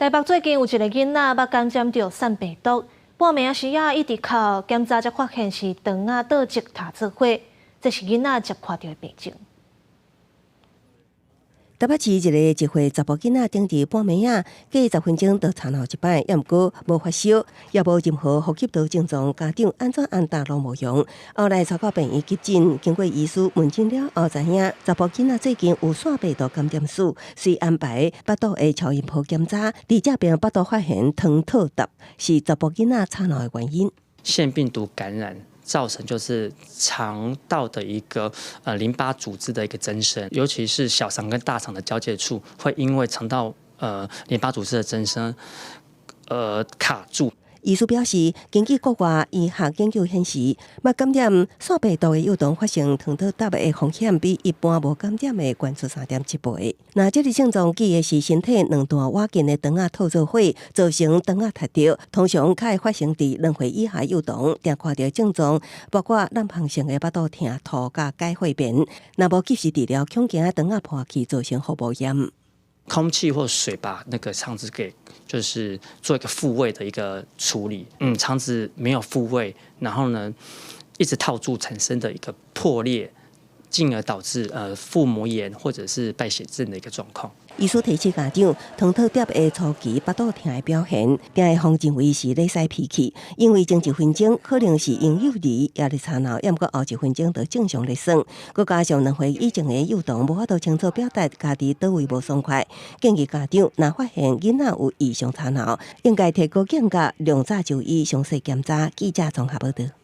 台北最近有一个囡仔目感染到腺病毒，半暝时啊一直哭，检查才发现是肠啊倒积塔做伙，这是囡仔才看到的病症。台北市一个1岁查甫囡仔顶伫半暝啊，过10分钟就惨闹一摆，也毋过无发烧，也无任何呼吸道症状，家长安怎安踏拢无用。后来带到病院急诊，经过医师问诊了后，知影查甫囡仔最近有腺病毒感染史，遂安排腹肚的超音波检查，伫这边腹肚发现糖套答，是查甫囡仔惨闹的原因。腺病毒感染造成就是肠道的一个淋巴组织的一个增生，尤其是小肠跟大肠的交界处，会因为肠道淋巴组织的增生卡住。医师表示，根据国外医学研究显示，目感染腺病毒的幼童发生糖套答的风险比一般无感染的悬出3.7倍。那这个症状记的是身体两段瓦紧的肠啊套做伙，造成肠啊塌掉。通常较会发生伫2岁以下幼童，定看到症状包括难放性的腹肚疼、吐甲解血便。若无及时治疗，恐惊肠啊破去，造成腹部炎。空气或水把那个肠子给就是做一个复位的一个处理，肠子没有复位，然后呢一直套住产生的一个破裂，进而导致腹膜炎或者是败血症的一个状况。医师提醒家长，糖套答的初期腹肚疼的表现，定会防认为是咧使脾气，因为前1分钟可能是婴幼儿也咧吵闹，要毋过后1分钟就正常咧算。佮加上2岁以前的幼童无法度清楚表达家己倒位无爽快，建议家长若发现囡仔有异常吵闹，应该提高警觉，量早就医详细检查。记者综合报道。